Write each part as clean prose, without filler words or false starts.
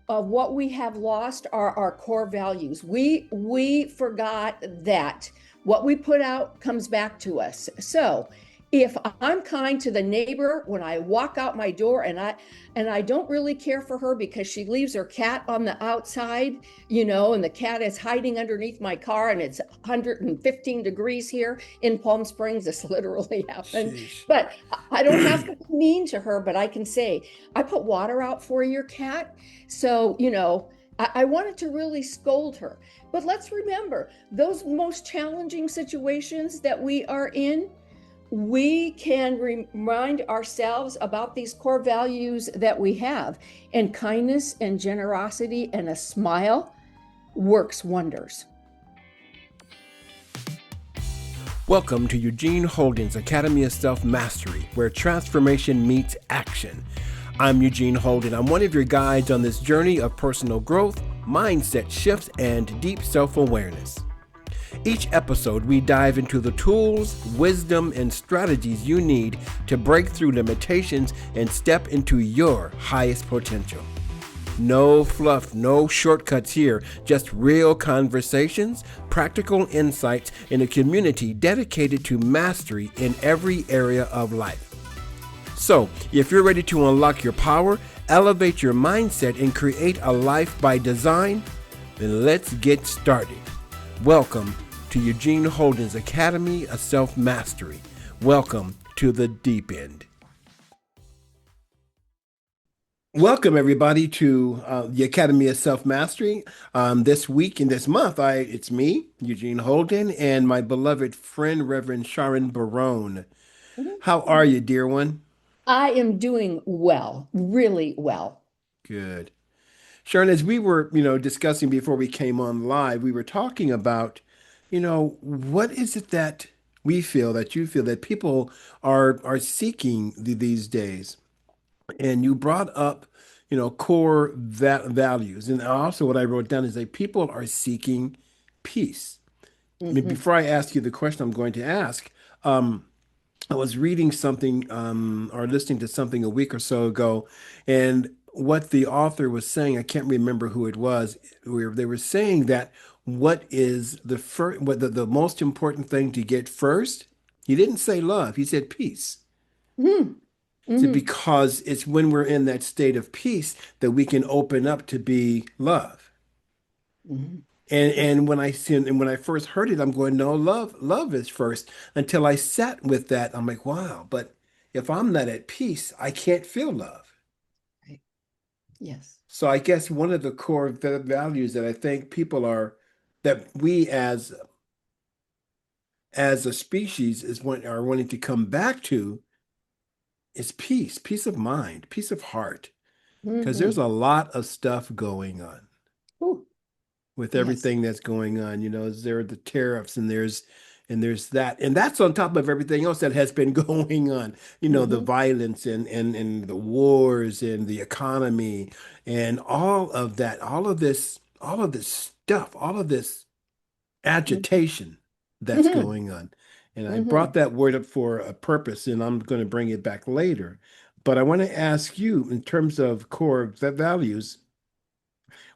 of what we have lost are our core values. We forgot that what we put out comes back to us. So if I'm kind to the neighbor when I walk out my door and I don't really care for her because she leaves her cat on the outside, and the cat is hiding underneath my car and it's 115 degrees here in Palm Springs. This literally happened. Sheesh. But I don't have to be mean to her, but I can say, I put water out for your cat. So, I wanted to really scold her. But let's remember those most challenging situations that we are in, we can remind ourselves about these core values that we have. And kindness and generosity and a smile works wonders. Welcome to Eugene Holden's Academy of Self-Mastery, where transformation meets action. I'm Eugene Holden. I'm one of your guides on this journey of personal growth, mindset shifts, and deep self-awareness. Each episode, we dive into the tools, wisdom, and strategies you need to break through limitations and step into your highest potential. No fluff, no shortcuts here, just real conversations, practical insights, and a community dedicated to mastery in every area of life. So, if you're ready to unlock your power, elevate your mindset, and create a life by design, then let's get started. Welcome to Eugene Holden's Academy of Self-Mastery. Welcome to the deep end. Welcome, everybody, to the Academy of Self-Mastery. This week and this month, it's me, Eugene Holden, and my beloved friend, Reverend Charin Barone. How are you, dear one? I am doing well, really well. Good. Sharon, as we were, discussing before we came on live, we were talking about, what is it that we feel, that you feel, that people are seeking these days? And you brought up, core values. And also what I wrote down is that people are seeking peace. I mean, Mhm. before I ask you the question I'm going to ask, I was reading something or listening to something a week or so ago, and what the author was saying, I can't remember who it was, where they were saying that what is the first, what the most important thing to get first? He didn't say love, he said peace. Mhm. So Mhm. because it's when we're in that state of peace that we can open up to be love. Mhm. And when I see and when I first heard it, I'm going, no, love is first. Until I sat with that, I'm like, wow, but if I'm not at peace, I can't feel love. Right. Yes. So I guess one of the core values that I think people are that we as a species are wanting to come back to is peace, peace of mind, peace of heart. Because there's Mhm. a lot of stuff going on Ooh, with yes. everything that's going on. There are the tariffs and there's that. And that's on top of everything else that has been going on. The Mhm. violence and the wars and the economy and all of that, all of this stuff, all of this Mhm. agitation that's Mhm. going on. And I brought Mhm. that word up for a purpose, and I'm going to bring it back later. But I want to ask you, in terms of core values,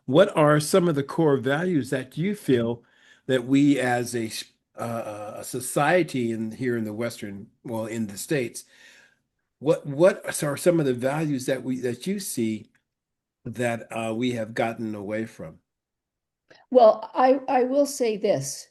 what are some of the core values that you feel that we as a society here in the Western, well, in the States, what are some of the values that you see that we have gotten away from? Well, I will say this.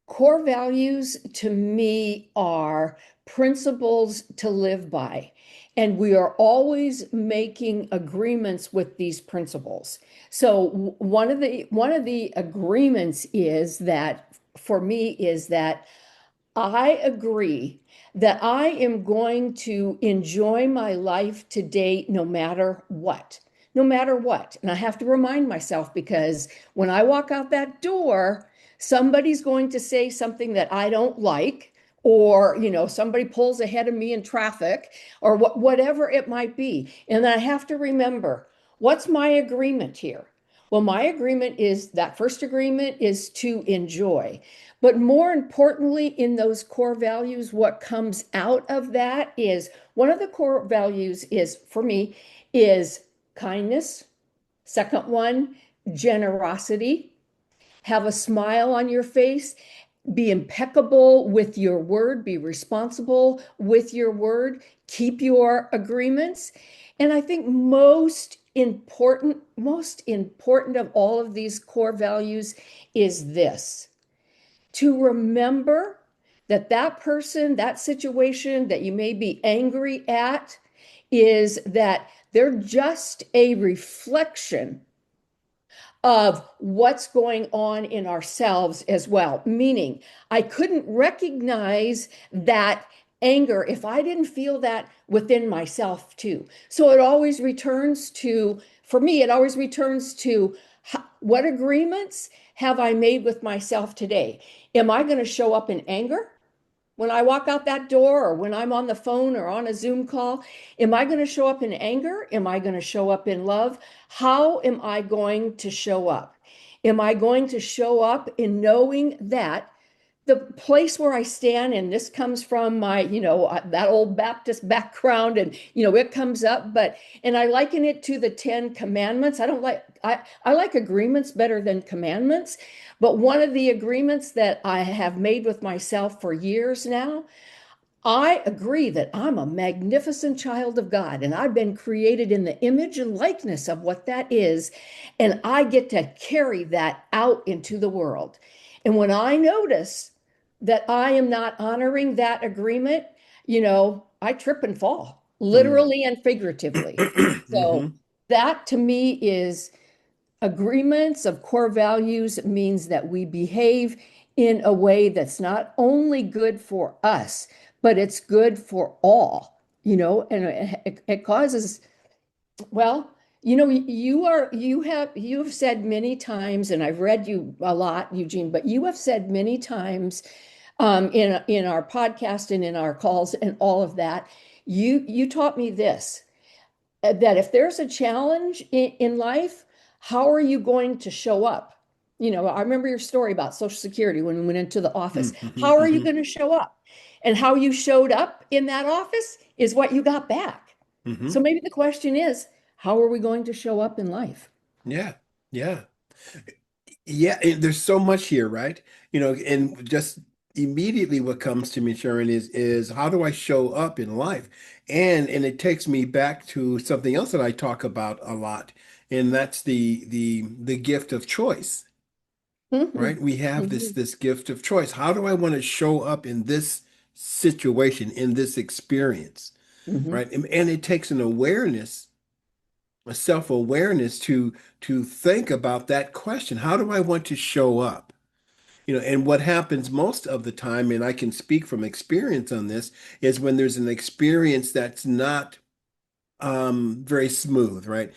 Core values to me are principles to live by. And we are always making agreements with these principles. So one of the agreements is that for me is that I agree that I am going to enjoy my life today no matter what. No matter what. And I have to remind myself because when I walk out that door, somebody's going to say something that I don't like, or somebody pulls ahead of me in traffic, or whatever it might be. And I have to remember, what's my agreement here? Well, my agreement is that first agreement is to enjoy. But more importantly, in those core values, what comes out of that is one of the core values is, for me, is kindness, Second one, generosity. Have a smile on your face. Be impeccable with your word. Be responsible with your word. Keep your agreements. And I think most important of all of these core values is this: to remember that that person, that situation that you may be angry at, is that they're just a reflection of what's going on in ourselves as well. Meaning, I couldn't recognize that anger if I didn't feel that within myself too. So it always returns to, for me, it always returns to what agreements have I made with myself today? Am I going to show up in anger when I walk out that door, or when I'm on the phone or on a Zoom call? Am I going to show up in anger? Am I going to show up in love? How am I going to show up? Am I going to show up in knowing that the place where I stand, and this comes from my, that old Baptist background, and, it comes up, and I liken it to the Ten Commandments. I like agreements better than commandments, but one of the agreements that I have made with myself for years now, I agree that I'm a magnificent child of God, and I've been created in the image and likeness of what that is, and I get to carry that out into the world. And when I notice that I am not honoring that agreement, I trip and fall, Mm. literally and figuratively. Hmm. So that to me is agreements of core values means that we behave in a way that's not only good for us, but it's good for all, and it causes, well, you have said many times, and I've read you a lot, Eugene, but you have said many times, in our podcast and in our calls and all of that, you taught me this: that if there's a challenge in life, how are you going to show up? I remember your story about Social Security when we went into the office. How are you Hmm. going to show up? And how you showed up in that office is what you got back. Hmm. So maybe the question is, how are we going to show up in life? Yeah. Yeah. Yeah, there's so much here, right? And just immediately what comes to me, Sharon, is how do I show up in life? And it takes me back to something else that I talk about a lot, and that's the gift of choice, right? Mhm. We have this Mhm. this gift of choice. How do I want to show up in this situation, in this experience, Mhm. right? And it takes an awareness, a self-awareness to think about that question. How do I want to show up? And what happens most of the time, and I can speak from experience on this, is when there's an experience that's not very smooth, right?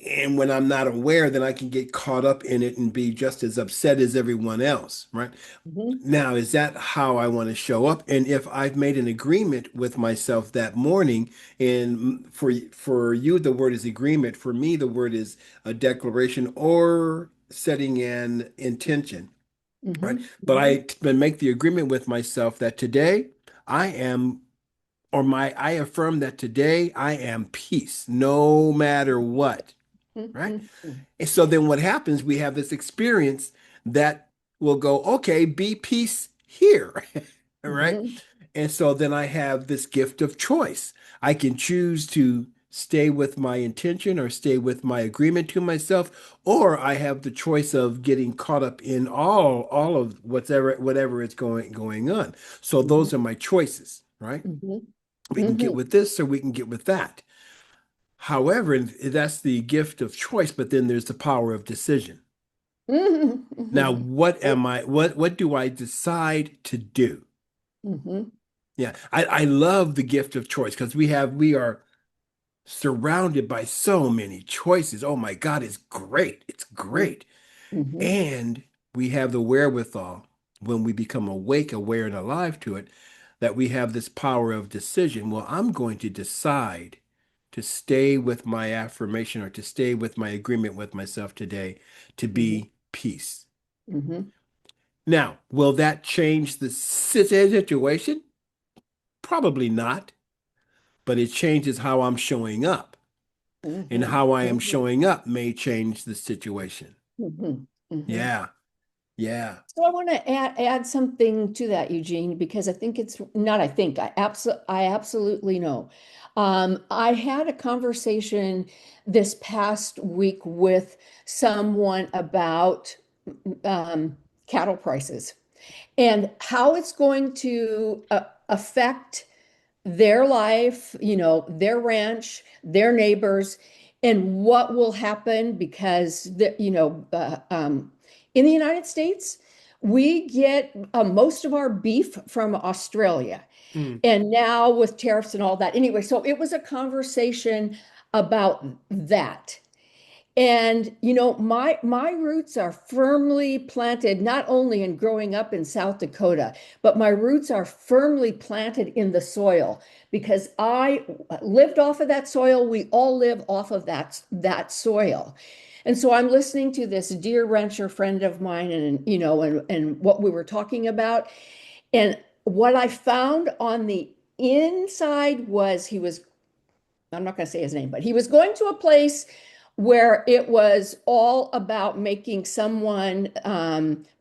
And when I'm not aware, then I can get caught up in it and be just as upset as everyone else, right? Mhm. Now, is that how I want to show up? And if I've made an agreement with myself that morning, and for you, the word is agreement. For me, the word is a declaration or setting an intention, right? Mhm. But Mhm. I make the agreement with myself that today I am, or I affirm that today I am peace, no matter what, right? Mhm. Mhm. And so then what happens? We have this experience that will go, okay, be peace here, all right? Mhm. And so then I have this gift of choice. I can choose to stay with my intention or stay with my agreement to myself, or I have the choice of getting caught up in all of whatever is going on. So those are Mhm. my choices, right? Mhm. We can get Mhm. with this or we can get with that. However, that's the gift of choice, but then there's the power of decision. Mhm. Now, Mhm. what do I decide to do? Mhm. Yeah, I love the gift of choice because we are surrounded by so many choices. Oh my God, it's great. It's Mhm. great. Mhm. And we have the wherewithal when we become awake, aware, and alive to it, that we have this power of decision. Well, I'm going to decide to stay with my affirmation or to stay with my agreement with myself today to Mhm. be peace. Mhm. Now, will that change the situation? Probably not, but it changes how I'm showing up. and Hmm. how I am Hmm. showing up may change the situation. Hmm. Hmm. Yeah, yeah. So I want to add something to that, Eugene, because I think it's not, I think I absolutely know. I had a conversation this past week with someone about cattle prices and how it's going to affect their life, their ranch, their neighbors, and what will happen because in the United States, we get most of our beef from Australia. Mm, And now with tariffs and all that. Anyway, so it was a conversation about that. And my roots are firmly planted not only in growing up in South Dakota, but my roots are firmly planted in the soil because I lived off of that soil. We all live off of that soil. And so I'm listening to this dear rancher friend of mine and what we were talking about. And what I found on the inside was I'm not going to say his name, but he was going to a place where it was all about making someone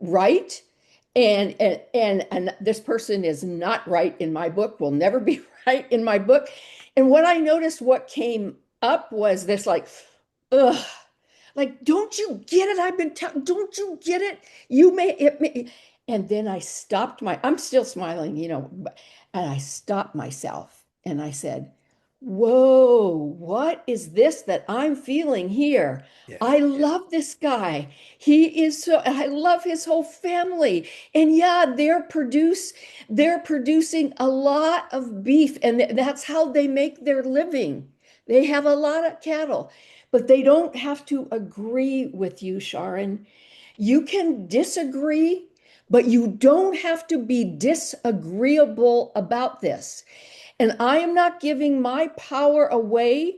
right. And this person is not right in my book, will never be right in my book. And what I noticed, what came up was this like, ugh, like, don't you get it? Don't you get it? It may. And then I'm still smiling, and I stopped myself and I said, whoa, what is this that I'm feeling here? yeah. I love this guy. I love his whole family. And yeah, they're producing a lot of beef, and that's how they make their living. They have a lot of cattle, but they don't have to agree with you, Sharon. You can disagree, but you don't have to be disagreeable about this. And I am not giving my power away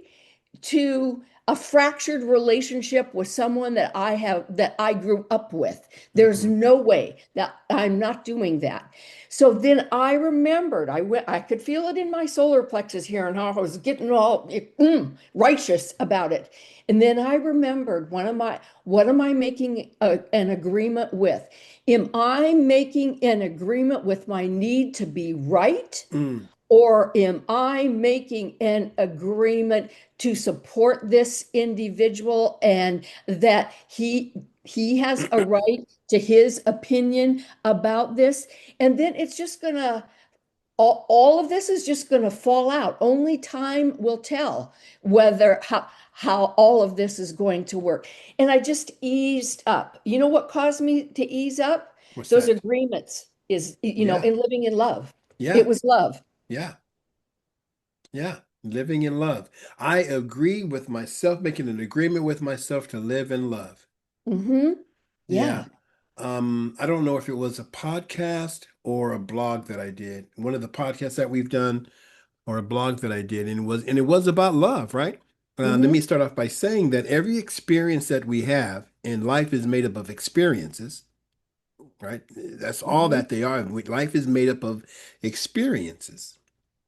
to a fractured relationship with someone that I grew up with. There's Hmm. no way that I'm not doing that. So then I remembered, I could feel it in my solar plexus here and how I was getting all righteous about it. And then I remembered, what am I making an agreement with? Am I making an agreement with my need to be right? Mm. Or am I making an agreement to support this individual and that he has a right to his opinion about this? And then it's just gonna all of this is just gonna fall out. Only time will tell whether how all of this is going to work. And I just eased up. You know what caused me to ease up? What's Those that? agreements is, Yeah, in living in love. It yeah, was love. yeah, yeah. Living in love. I agree with myself, making an agreement with myself to live in love. Mm-hmm. Yeah. Yeah. I don't know if it was a podcast or a blog that I did. One of the podcasts that we've done or a blog that I did, and it was about love, right? Let Mm-hmm. me start off by saying that every experience that we have in life is made up of experiences, right? That's all Mm-hmm. that they are. Life is made up of experiences,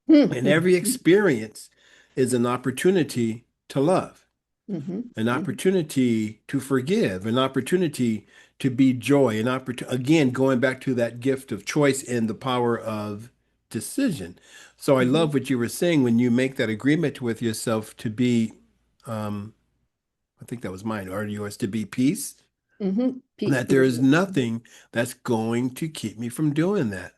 and Mm-hmm. every experience is an opportunity to love, Mm-hmm. an Mm-hmm. opportunity to forgive, an opportunity to be joy, an opportunity, again, going back to that gift of choice and the power of decision. So I Mm-hmm. love what you were saying when you make that agreement with yourself to be, um, I think that was mine, or yours, to be peace, Mm-hmm. that there is nothing that's going to keep me from doing that.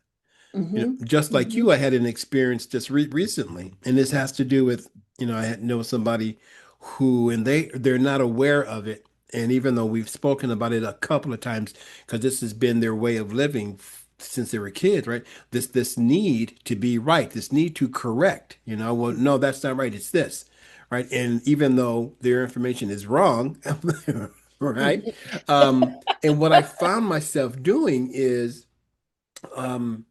Mm-hmm. Just like Mm-hmm. you, I had an experience just recently, and this has to do with, I had know somebody who, and they're not aware of it, and even though we've spoken about it a couple of times, because this has been their way of living since they were kids, right? This need to be right, this need to correct, well, no, that's not right, it's this, right? And even though their information is wrong, right? And what I found myself doing is, um,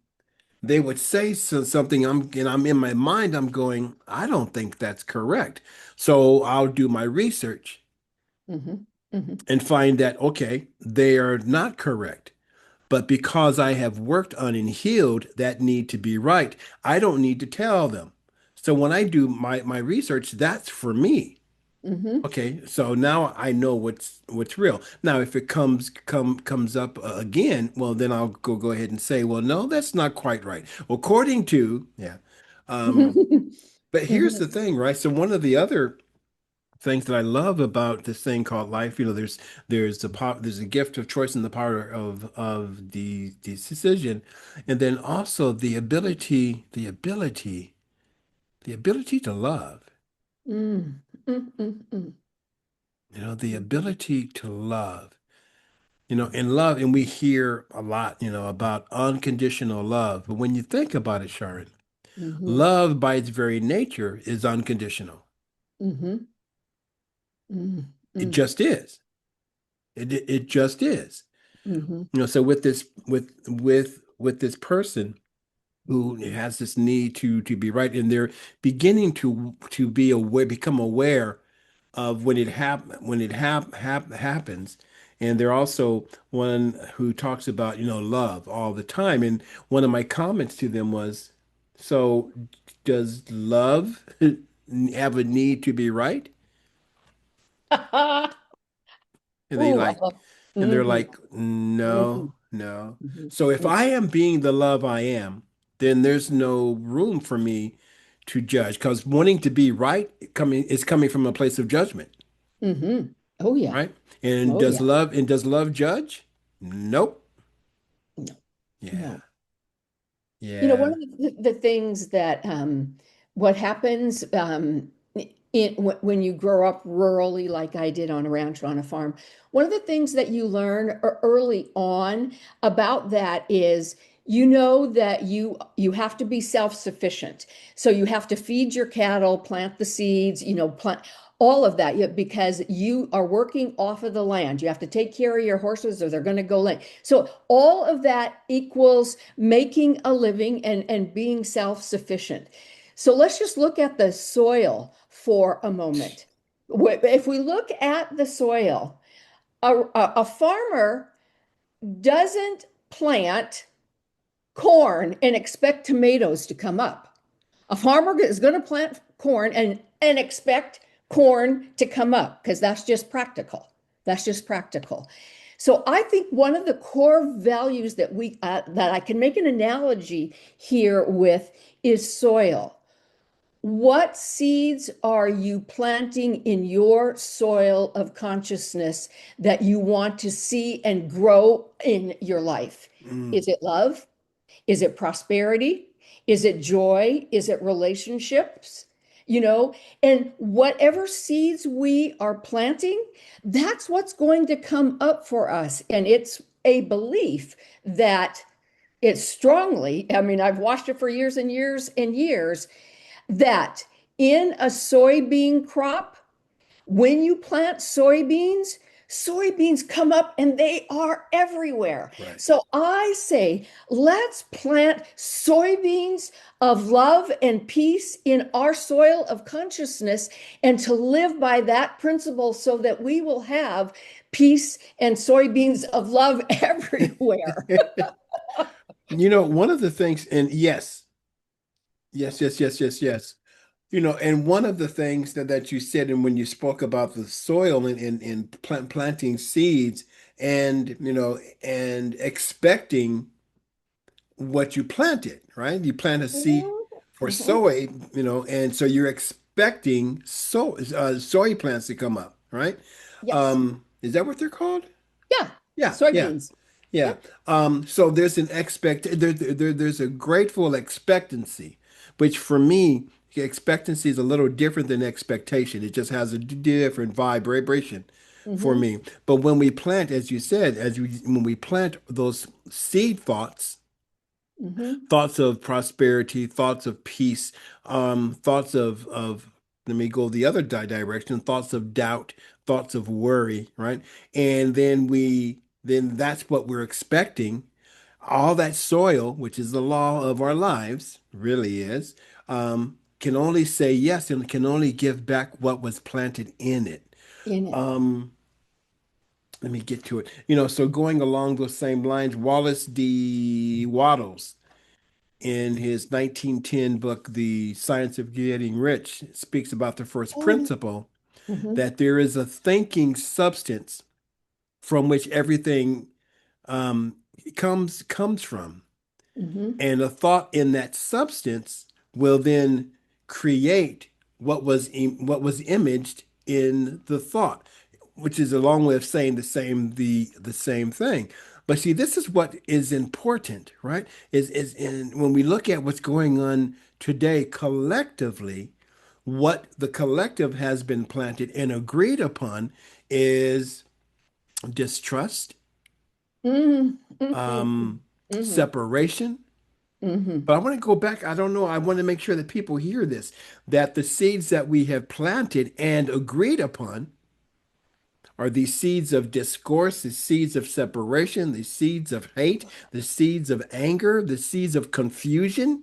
they would say something, and I'm in my mind, I'm going, I don't think that's correct. So I'll do my research Mm-hmm. Mm-hmm. and find that, okay, they are not correct. But because I have worked on and healed that need to be right, I don't need to tell them. So when I do my research, that's for me. Mm-hmm. Okay, so now I know what's real. Now, if it comes up again, well, then I'll go ahead and say, well, no, that's not quite right. According to, yeah. Um, but here's the Mm-hmm. thing, right? So one of the other things that I love about this thing called life, there's a gift of choice and the power of the decision, and then also the ability to love. Mm. Mm-mm-mm. The ability to love. In love, and we hear a lot, about unconditional love. But when you think about it, Sharon, Mm-hmm. love by its very nature is unconditional. Mm-hmm. It Mm-hmm. just is. It just is. Mm-hmm. So with this person who has this need to be right, and they're beginning to become aware of when it happens, and they're also one who talks about love all the time. And one of my comments to them was, so does love have a need to be right? And they Ooh, I like love. and they're Mm-hmm. like, no, Mm-hmm. no. So if Mm-hmm. I am being the love I am, then there's no room for me to judge, because wanting to be right is coming from a place of judgment, Mm-hmm. Oh yeah. right? And Oh does yeah. love judge? Nope. No. Yeah. No. One Yeah. of the things that what happens when you grow up rurally, like I did on a ranch on a farm, one of the things that you learn early on about that is that you have to be self-sufficient. So you have to feed your cattle, plant the seeds, plant all of that because you are working off of the land. You have to take care of your horses or they're going to go lame. So all of that equals making a living and being self-sufficient. So let's just look at the soil for a moment. If we look at the soil, a farmer doesn't plant corn and expect tomatoes to come up. A farmer is going to plant corn and expect corn to come up because that's just practical. That's just practical. So I think one of the core values that I can make an analogy here with is soil. What seeds are you planting in your soil of consciousness that you want to see and grow in your life? Mm, Is it love? Is it prosperity? Is it joy? Is it relationships? And whatever seeds we are planting, that's what's going to come up for us. And it's a belief that it's strongly, I mean, I've watched it for years and years and years, that in a soybean crop, when you plant soybeans, soybeans come up and they are everywhere. right. So I say, let's plant soybeans of love and peace in our soil of consciousness and to live by that principle so that we will have peace and soybeans of love everywhere. One of the things, and yes, yes, yes, yes, yes, yes. And one of the things that you said, and when you spoke about the soil and planting seeds, and expecting what you planted, right? You plant a seed for Mhm. soy, and so you're expecting soy plants to come up, right? Yes. Is that what they're called? Yeah. Yeah, yeah. Soybeans. Yeah. Yep. So there's a grateful expectancy, which for me, expectancy is a little different than expectation. It just has a different vibration for Hmm. me. But when we plant, as you said, when we plant those seed Hmm. thoughts of prosperity, thoughts of peace, thoughts of let me go the other direction, thoughts of doubt, thoughts of worry, right? And then that's what we're expecting. All that soil, which is the law of our lives, really is, can only say yes and can only give back what was planted in it. In it. Um, Let me get to it. So going along those same lines, Wallace D. Wattles, in his 1910 book, The Science of Getting Rich, speaks about the first Oh, principle. Mm-hmm. that there is a thinking substance from which everything um, comes from. Mm-hmm. And a thought in that substance will then create what was imaged in the thought, which is a long way of saying the same thing. But see, this is what is important, right? Is in when we look at what's going on today collectively, what the collective has been planted and agreed upon is distrust, Mm-hmm. Mm-hmm. Mm-hmm. separation. Mm-hmm. But I want to go back. I don't know. I want to make sure that people hear this, that the seeds that we have planted and agreed upon are these seeds of discourse, the seeds of separation, the seeds of hate, the seeds of anger, the seeds of confusion,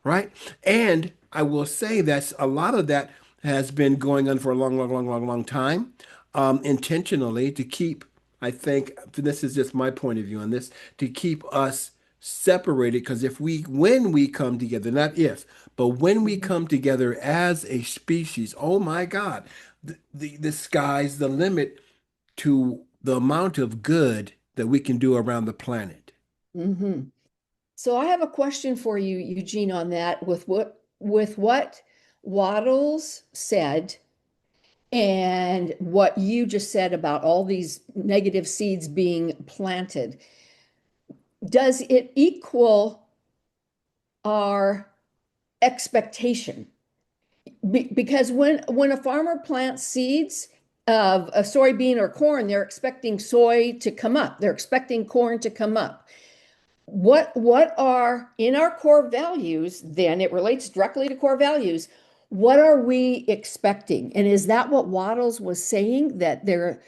right? And I will say that a lot of that has been going on for a long time, intentionally to keep, I think, this is just my point of view on this, to keep us separated. Because when we come together, not if, but when we Mm-hmm. come together as a species, oh my God, the sky's the limit to the amount of good that we can do around the planet. Mm-hmm. So I have a question for you, Eugene, on that with what Waddles said and what you just said about all these negative seeds being planted. Does it equal our expectation? Because when a farmer plants seeds of a soybean or corn, they're expecting soy to come up. They're expecting corn to come up. What are in our core values, then it relates directly to core values. What are we expecting? And is that what Waddles was saying? That there,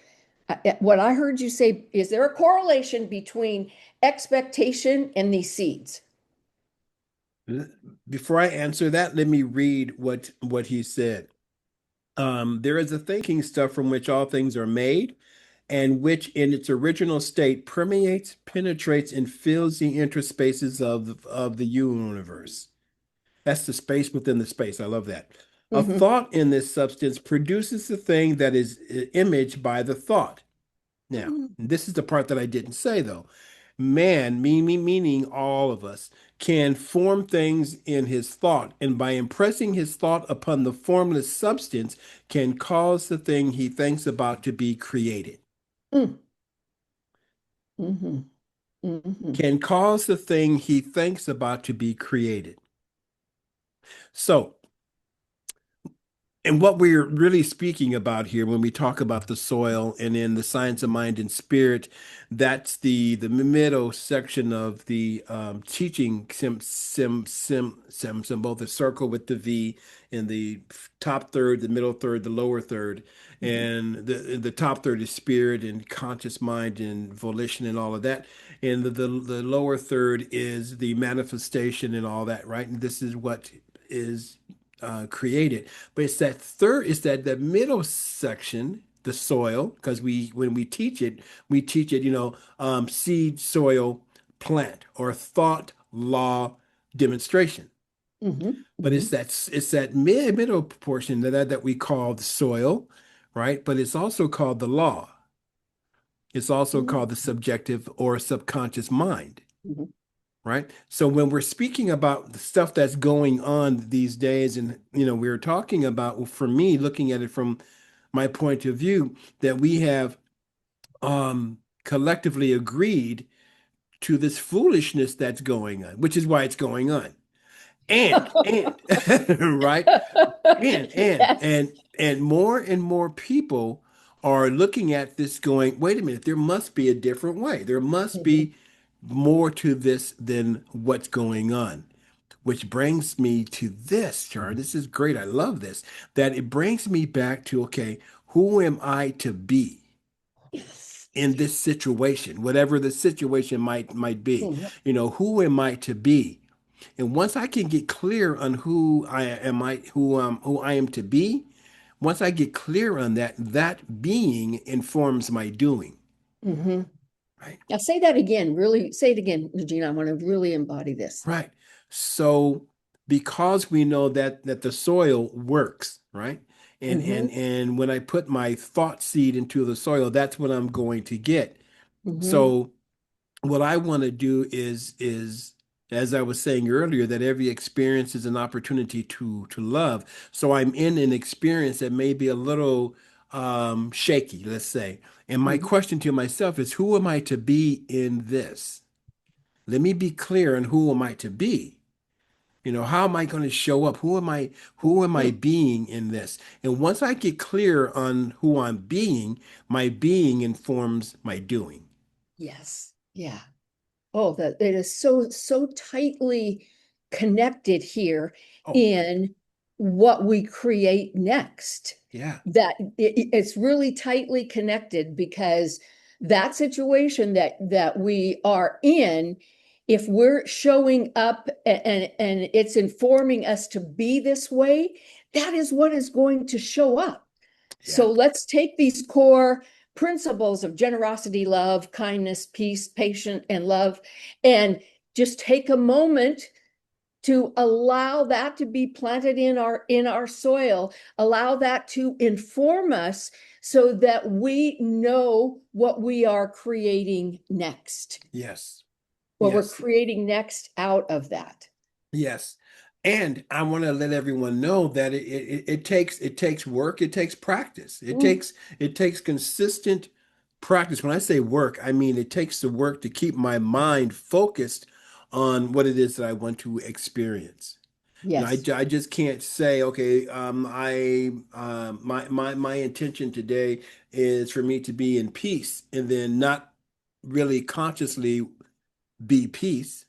what I heard you say, is there a correlation between expectation and these seeds? Before I answer that, let me read what he said. There is a thinking stuff from which all things are made, and which in its original state permeates, penetrates, and fills the interspaces of the universe. That's the space within the space. I love that. A Mm-hmm. thought in this substance produces the thing that is imaged by the thought. Now, this is the part that I didn't say though. Man, meaning all of us, can form things in his thought, and by impressing his thought upon the formless substance, can cause the thing he thinks about to be created. Mm-hmm. Mm-hmm. Can cause the thing he thinks about to be created. So, and what we're really speaking about here when we talk about the soil and in the science of mind and spirit, that's the middle section of the teaching symbol, the circle with the V in the top third, the middle third, the lower third, Mm-hmm. and the top third is spirit and conscious mind and volition and all of that, and the lower third is the manifestation and all that, right? And this is what is created. But it's that middle section, the soil, because when we teach it, seed, soil, plant, or thought, law, demonstration. Mm-hmm. But Mm-hmm. it's that middle portion that we call the soil, right? But it's also called the law. It's also called the subjective or subconscious mind. Mm-hmm. Right? So when we're speaking about the stuff that's going on these days, and we're talking about, for me, looking at it from my point of view, that we have collectively agreed to this foolishness that's going on, which is why it's going on. And right? And Yes. and and more people are looking at this going, wait a minute, there must be a different way. There must Mhm. be more to this than what's going on. Which brings me to this, Char. This is great. I love this. That it brings me back to, okay, who am I to be Yes. in this situation, whatever the situation might be? Mhm. Who am I to be? And once I can get clear on who I am to be, once I get clear on that, that being informs my doing, Mhm. right? Now say that again. Really say it again, Regina. I want to really embody this. Right. So because we know that the soil works, right? And Mm-hmm. when I put my thought seed into the soil, that's what I'm going to get. Mm-hmm. So what I want to do is as I was saying earlier, that every experience is an opportunity to love. So I'm in an experience that may be a little shaky, let's say. And my Mm-hmm. question to myself is, who am I to be in this? Let me be clear on who am I to be. How am I going to show up? Who am I Mm-hmm. being in this? And once I get clear on who I'm being, my being informs my doing. Yes. Yeah. Oh, that it is so tightly connected here Oh, in what we create next. yeah. That it's really tightly connected because that situation that we are in, if we're showing up and it's informing us to be this way, that is what is going to show up. Yeah. So let's take these core principles of generosity, love, kindness, peace, patience, and love, and just take a moment to allow that to be planted in our soil, allow that to inform us so that we know what we are creating next, Yes. what we're Yes. creating next out of that. Yes. And I want to let everyone know that it takes work, it takes practice. It Mm, takes it takes consistent practice. When I say work, I mean it takes the work to keep my mind focused on what it is that I want to experience. yes. I just can't say, okay, my intention today is for me to be in peace and then not really consciously be peace.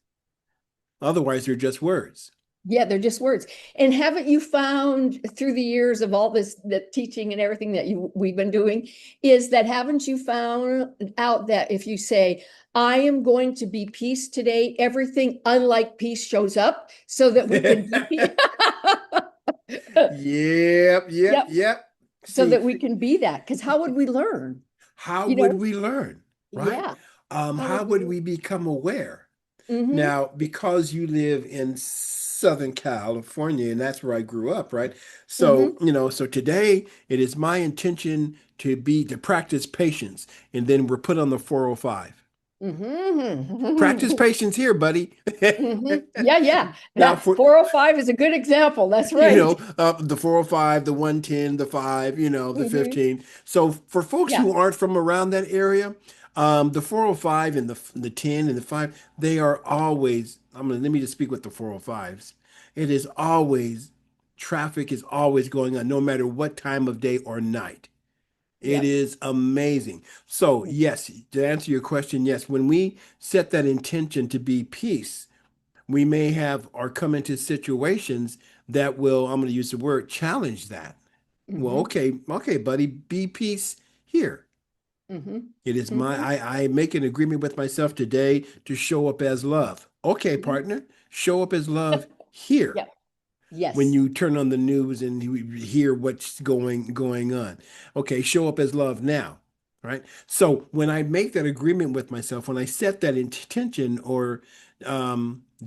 Otherwise, they're just words. Yeah, they're just words. And haven't you found through the years of all this, the teaching and everything that we've been doing, is that haven't you found out that if you say, I am going to be peace today, everything unlike peace shows up so that we can be peace. Yep, yep, Yep. yep. So See, that we can be that. Because how would we learn? how You would know? we learn, right? Yeah. How How would we would learn? we become aware? Mm-hmm. Now, because you live in Southern California, and that's where I grew up, right? So, Mm-hmm. so today it is my intention to practice patience, and then we're put on the 405. Practice Mm-hmm. patience here, buddy. Yeah, yeah. Now, That for 405 is a good example. That's right. the 405, the 110, the 5, the Hmm. 15. So for folks Yeah. who aren't from around that area, the 405 and the 10 and the 5, they are always, let me just speak with the 405s. It is always, traffic is always going on, no matter what time of day or night. It Yep. is amazing. So, yes, to answer your question, yes, when we set that intention to be peace, we may have or come into situations that will, I'm going to use the word, challenge that. Well, Mm-hmm. okay, buddy, be peace here. Mm-hmm. It is Mm-hmm. I make an agreement with myself today to show up as love. Okay, Mm-hmm. partner, show up as love here. Yep. When Yes. you turn on the news and you hear what's going on. Okay, show up as love now, right? So when I make that agreement with myself, when I set that intention or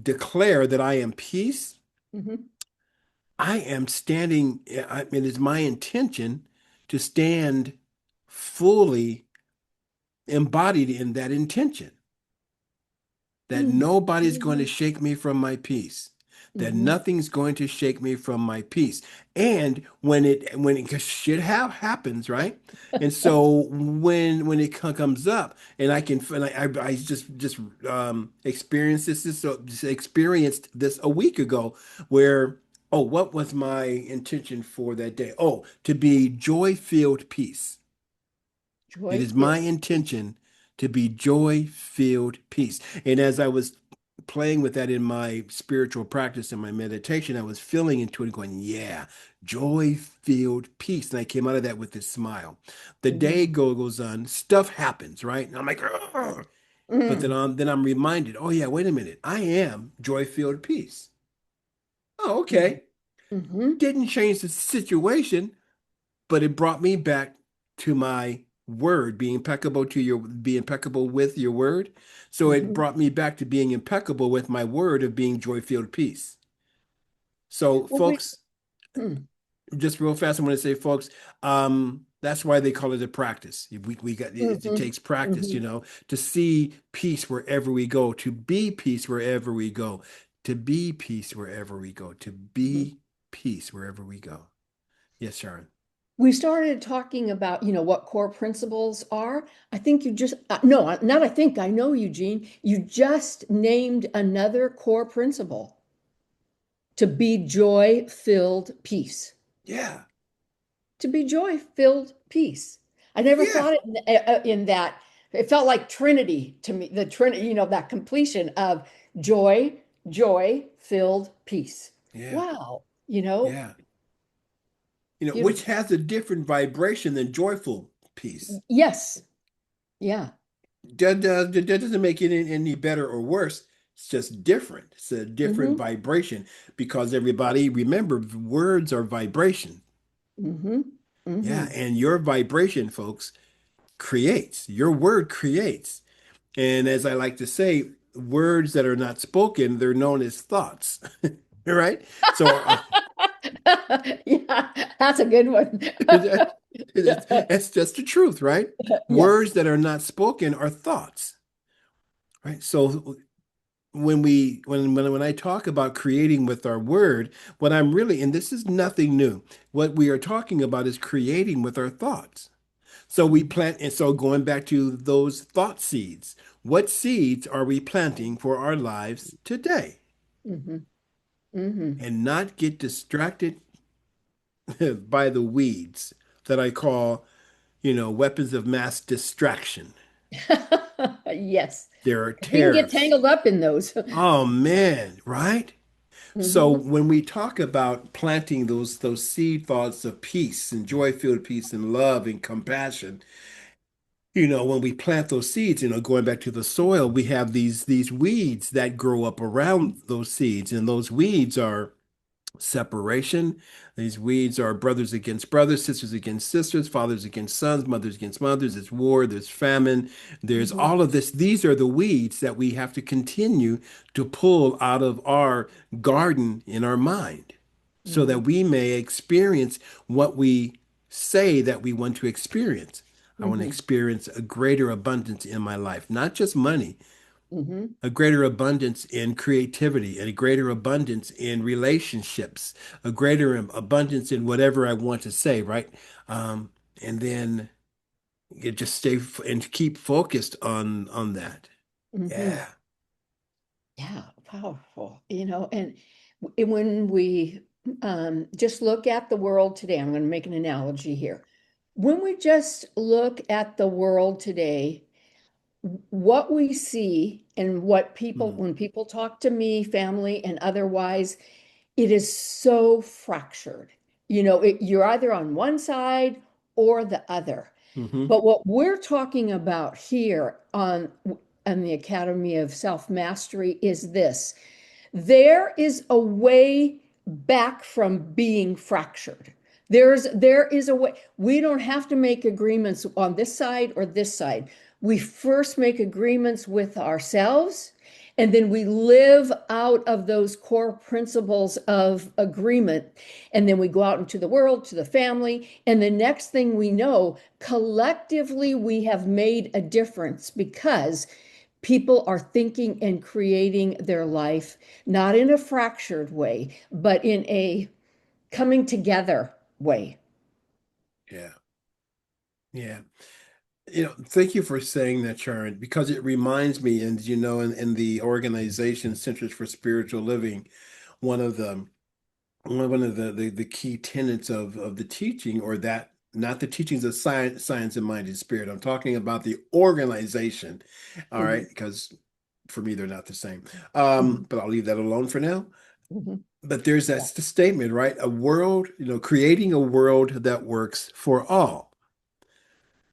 declare that I am peace, Mm-hmm. I am standing, it is my intention to stand fully embodied in that intention, that nobody's going to Mm-hmm. shake me from my peace, that Mm-hmm. nothing's going to shake me from my peace. And when it 'cause shit happens, right? And so when it comes up, and I just experienced this a week ago, where oh, what was my intention for that day? Oh, to be joy-filled peace. It Joy is my filled peace. intention to be joy-filled peace. And as I was playing with that in my spiritual practice and my meditation, I was feeling into it and going, yeah, joy-filled peace. And I came out of that with this smile. The Mm-hmm. day goes on, stuff happens, right? And I'm like, "Ugh." But then Mm-hmm. I'm reminded, oh yeah, wait a minute. I am joy-filled peace. Oh, okay. Mm-hmm. Didn't change the situation, but it brought me back to my word, be impeccable with your word. So it Mm-hmm. brought me back to being impeccable with my word of being joy-filled peace. So Well, we, folks, hmm. just real fast, I want to say, folks, that's why they call it a practice. We got it Hmm. takes practice, Hmm. to see peace wherever we go, to be peace wherever we go, to be peace wherever we go, to Hmm. be peace wherever we go. Yes, Sharon. We started talking about, what core principles are. I think you just, no, not I think, I know, Eugene, you just named another core principle to be joy-filled peace. Yeah. To be joy-filled peace. I never Yeah. thought it in that. It felt like Trinity to me, the Trinity, that completion of joy, joy-filled peace. Yeah. Wow, Yeah. Which beautiful. has a different vibration than joyful peace. Yes, yeah. That doesn't make it any better or worse. It's just different. It's a different Mm-hmm. vibration because everybody, remember, words are vibration. Mm-hmm. Yeah, Mm-hmm. and your vibration, folks, creates. Your word creates. And as I like to say, words that are not spoken, they're known as thoughts, right? So Yeah, that's a good one. it's just the truth, right? Yes. Words that are not spoken are thoughts, right? So when I talk about creating with our word, what I'm really, and this is nothing new, what we are talking about is creating with our thoughts. So we plant, and so going back to those thought seeds, what seeds are we planting for our lives today? Mm-hmm. Mm-hmm. And not get distracted by the weeds that I call, weapons of mass distraction. Yes. There are We can get tariffs. tangled up in those. Oh man, right? So Hmm. when we talk about planting those seed thoughts of peace and joy-filled peace and love and compassion, when we plant those seeds, going back to the soil, we have these weeds that grow up around those seeds, and those weeds are separation. These weeds are brothers against brothers, sisters against sisters, fathers against sons, mothers against mothers. There's war, there's famine, there's Hmm. all of this. These are the weeds that we have to continue to pull out of our garden in our mind so that Hmm. we may experience what we say that we want to experience. I want to Hmm. experience a greater abundance in my life, not just money, Hmm. a greater abundance in creativity, and a greater abundance in relationships, a greater abundance in whatever I want to say, right? Um, and then you just and keep focused on that. Hmm. Yeah. Yeah, powerful. And when we just look at the world today, I'm going to make an analogy here. When we just look at the world today, what we see and Mhm. when people talk to me, family and otherwise, it is so fractured. You're either on one side or the other. Mhm. But what we're talking about here on the Academy of Self Mastery is this: there is a way back from being fractured. There is a way. We don't have to make agreements on this side or this side. We first make agreements with ourselves, and then we live out of those core principles of agreement. And then we go out into the world, to the family, and the next thing we know, collectively, we have made a difference because people are thinking and creating their life not in a fractured way, but in a coming together way. Yeah. Yeah. Thank you for saying that, Charin, because it reminds me, and in the organization Centers for Spiritual Living, one of the one of the key tenets of the teaching, or that not the teachings of science and mind and spirit. I'm talking about the organization. All right, Mhm, because for me they're not the same. mhm, But I'll leave that alone for now. mhm. But there's that Yeah. statement, right? A world, creating a world that works for all.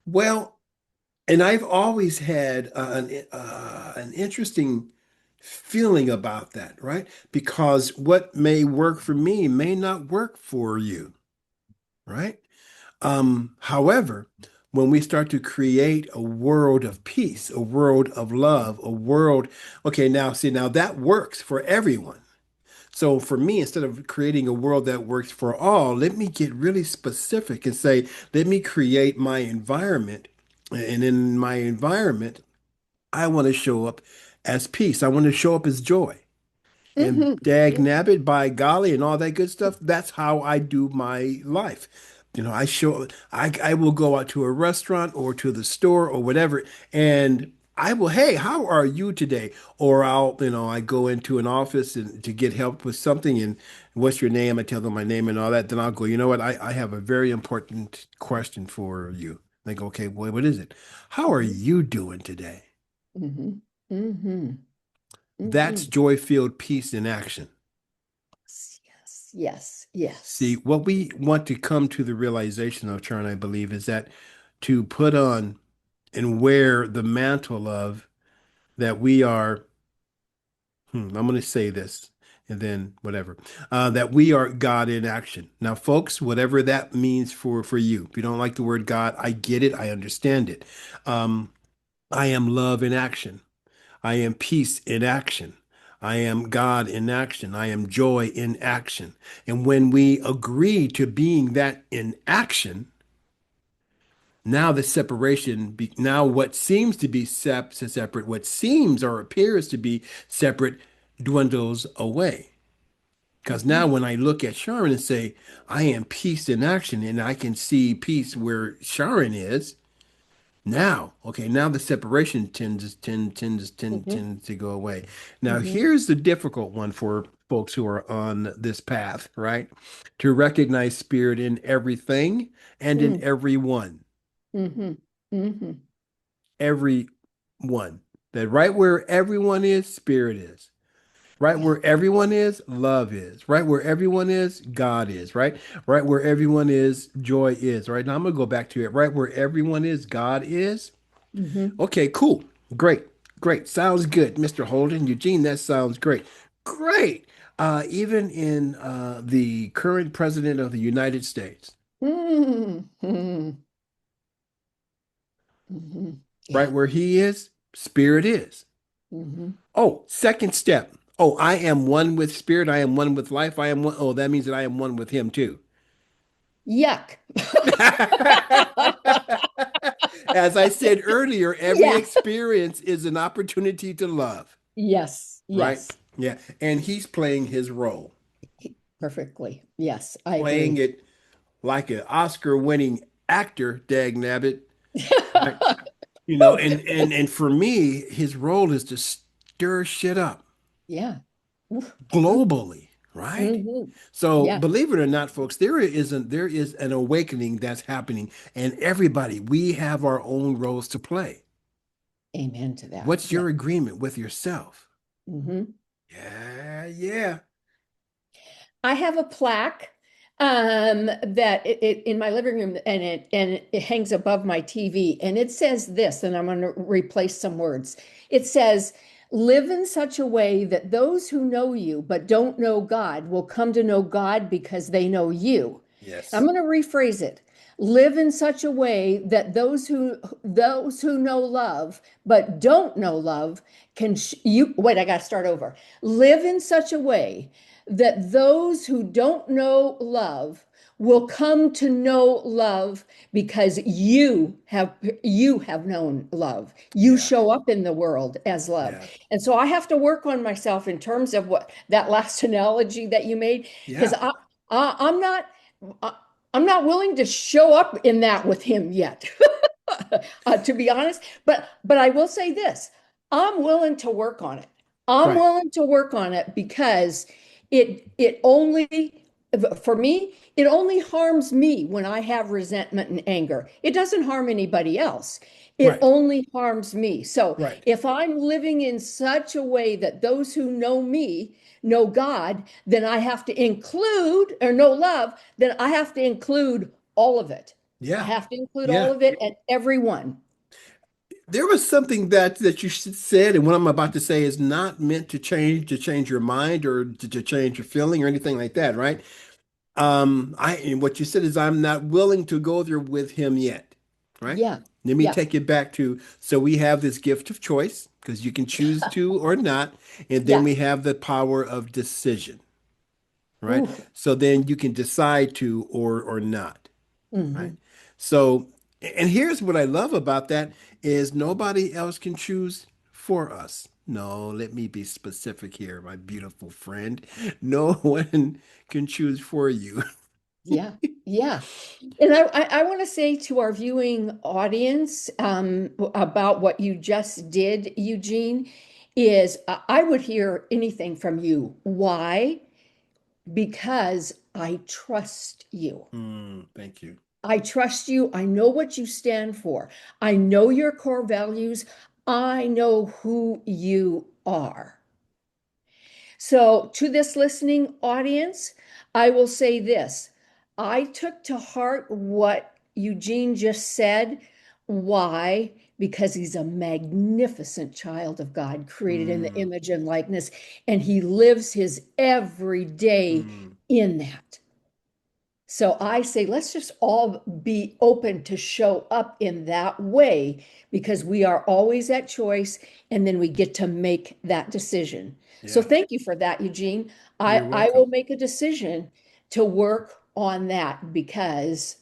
Well, and I've always had an interesting feeling about that, right? Because what may work for me may not work for you, right? However, when we start to create a world of peace, a world of love, a world, okay, now see, now that works for everyone. So for me, instead of creating a world that works for all, let me get really specific and say, let me create my environment. And in my environment, I want to show up as peace. I want to show up as joy. And Hmm. dag nabbit, by golly, and all that good stuff. That's how I do my life. I will go out to a restaurant or to the store or whatever, and I will, hey, how are you today? Or I go into an office and to get help with something, and what's your name? I tell them my name and all that. Then I'll go, you know what? I have a very important question for you. They go, okay, boy, what is it? How are you doing today? Hmm. Hmm. That's Hmm. joy-filled peace in action. Yes, yes, See, yes. what we want to come to the realization of, Charin, I believe, is that to put on and wear the mantle of that we are, I'm going to say this and then whatever, that we are God in action. Now, folks, whatever that means for you, if you don't like the word God, I get it, I understand it. Um, I am love in action. I am peace in action. I am God in action. I am joy in action. And when we agree to being that in action, now the separation, now what seems to be separate, what seems or appears to be separate dwindles away. Because now Hmm. when I look at Sharon and say, I am peace in action, and I can see peace where Sharon is, now, okay, now the separation Hmm. tends to go away. Now, Hmm. here's the difficult one for folks who are on this path, right? To recognize spirit in everything and in Hmm. everyone, Hmm. Hmm. everyone. That right where everyone is, spirit is. Right Yeah. where everyone is, love is. Right where everyone is, God is. Right? Right where everyone is, joy is. Right now, I'm gonna go back to it. Right where everyone is, God is. Hmm. Okay, cool. Great. Great. Sounds good, Mr. Holden. Eugene, that sounds great. Great. Even in the current president of the United States, Hmm. Hmm. Hmm. right Yeah. where he is, spirit is. Hmm. Oh, second step. Oh, I am one with spirit. I am one with life. I am one. Oh, that means that I am one with him too. Yuck. As I said earlier, every Yeah. experience is an opportunity to love, Yes. right? Yes. Yeah. And he's playing his role, Perfectly. Yes, I playing agree. it like an Oscar-winning actor, dag nabbit, right? Woo. And for me, his role is to stir shit up Yeah. globally, right? Hmm. So Yeah. believe it or not, folks, there is an awakening that's happening, and everybody, we have our own roles to play. Amen to that. What's Yeah. your agreement with yourself? Hmm. Yeah, yeah. I have a plaque that in my living room, and it hangs above my TV, and it says this, and I'm going to replace some words. It says, "Live in such a way that those who know you but don't know God will come to know God because they know you." I'm Yes. going to rephrase it. Live in such a way that those who know love but don't know love can you wait, I got to start over. Live in such a way that those who don't know love will come to know love because you have known love. You Yeah. show up in the world as love. Yeah. And so I have to work on myself in terms of what that last analogy that you made, because Yeah. I'm not I, I'm not willing to show up in that with him yet. To be honest. But I will say this: I'm willing to work on it. I'm Right. willing to work on it because it only for me it only harms me when I have resentment and anger. It doesn't harm anybody else. It Right. only harms me. So Right. if I'm living in such a way that those who know me know God, then I have to include, or know love, then I have to include all of it. I Yeah. have to include all Yeah. of it and everyone. There was something that you said, and what I'm about to say is not meant to change your mind or to change your feeling or anything like that, right? And what you said is I'm not willing to go there with him yet, right? Yeah. Let me Yeah. take it back to, so we have this gift of choice because you can choose to or not, and then Yeah. we have the power of decision. right? Ooh. So then you can decide to or not, right? Hmm. So, and here's what I love about that is nobody else can choose for us. No, let me be specific here, my beautiful friend. No one can choose for you. Yeah. Yeah. And I want to say to our viewing audience about what you just did, Eugene, is I would hear anything from you. Why? Because I trust you. Thank you. I trust you. I know what you stand for. I know your core values. I know who you are. So, to this listening audience, I will say this. I took to heart what Eugene just said. Why? Because he's a magnificent child of God, created in the Mm, image and likeness, and he lives his every day mm. in that. So I say, let's just all be open to show up in that way because we are always at choice and then we get to make that decision. So Yeah, thank you for that, Eugene. you're I welcome. will make a decision to work on that because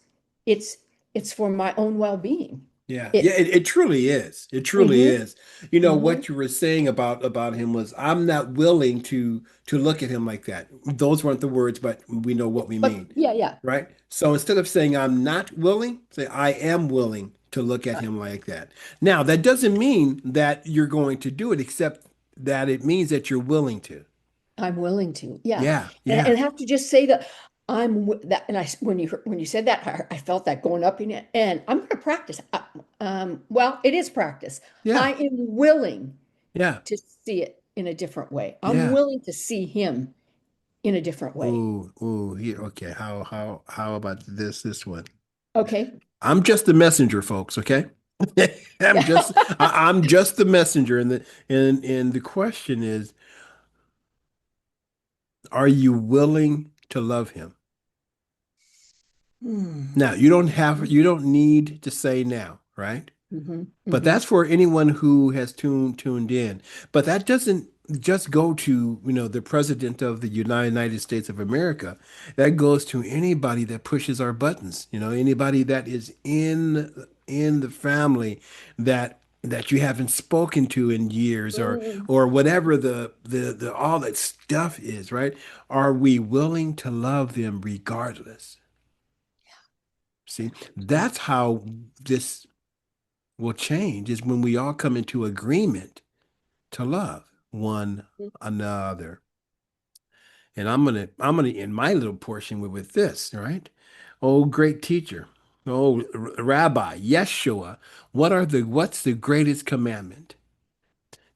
it's it's for my own well-being. Yeah, yeah, It it truly is. It truly hmm is. You know hmm what you were saying about him was I'm not willing to look at him like that. Those weren't the words, but we know what we but mean, yeah, yeah. right? So instead of saying I'm not willing, say I am willing to look at him like that. Now, that doesn't mean that you're going to do it, except that it means that you're willing to. I'm willing to. Yeah. Yeah, And yeah, I have to just say that that and when you said that I felt that going up in it and I'm going to practice. Well, it is practice. yeah, I am willing yeah, to see it in a different way. I'm yeah. willing to see him in a different way. Ooh, ooh, here. Okay, how about this one? Okay. I'm just the messenger, folks, okay? I'm just I'm just the messenger and the question is, are you willing to love him? Hmm. Now, you don't need to say now, right? Hmm. But Hmm. that's for anyone who has tuned in. But that doesn't just go to, the President of the United States of America. That goes to anybody that pushes our buttons, anybody that is in the family that you haven't spoken to in years Hmm. or whatever the all that stuff is, right? Are we willing to love them regardless? See, that's how this will change is when we all come into agreement to love one another. And I'm gonna end my little portion with this, all right? Oh, great teacher. Oh, Rabbi, Yeshua, what's the greatest commandment?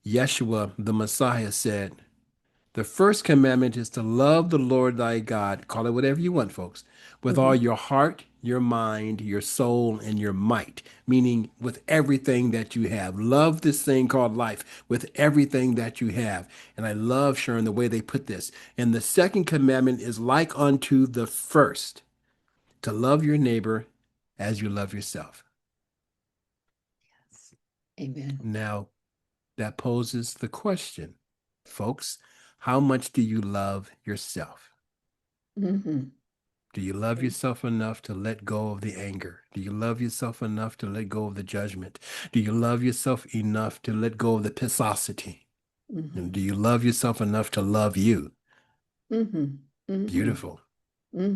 Yeshua, the Messiah said, the first commandment is to love the Lord thy God, call it whatever you want, folks, with all Hmm. your heart, your mind, your soul, and your might, meaning with everything that you have. Love this thing called life with everything that you have. And I love, Sharon, the way they put this. And the second commandment is like unto the first, to love your neighbor as you love yourself. Amen. Now, that poses the question, folks, how much do you love yourself? Hmm. Do you love yourself enough to let go of the anger? Do you love yourself enough to let go of the judgment? Do you love yourself enough to let go of the pissosity? And Hmm. do you love yourself enough to love you? Hmm. Hmm. Beautiful. Hmm.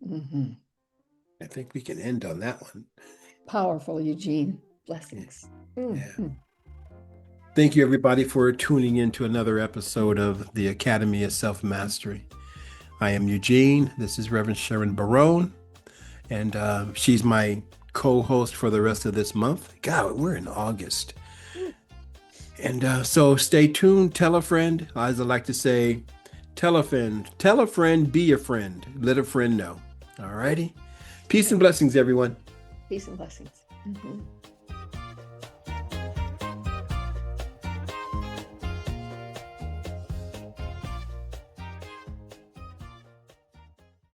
Hmm. I think we can end on that one. Powerful, Eugene. Yeah. Blessings. Yeah. Hmm. Thank you, everybody, for tuning in to another episode of the Academy of Self Mastery. I am Eugene. This is Reverend Charin Barone, and she's my co host for the rest of this month. God, we're in August. And so stay tuned. Tell a friend. As I like to say, tell a friend, be a friend. Let a friend know. All righty. Peace and Amen. blessings, everyone. Peace and blessings. Mhm.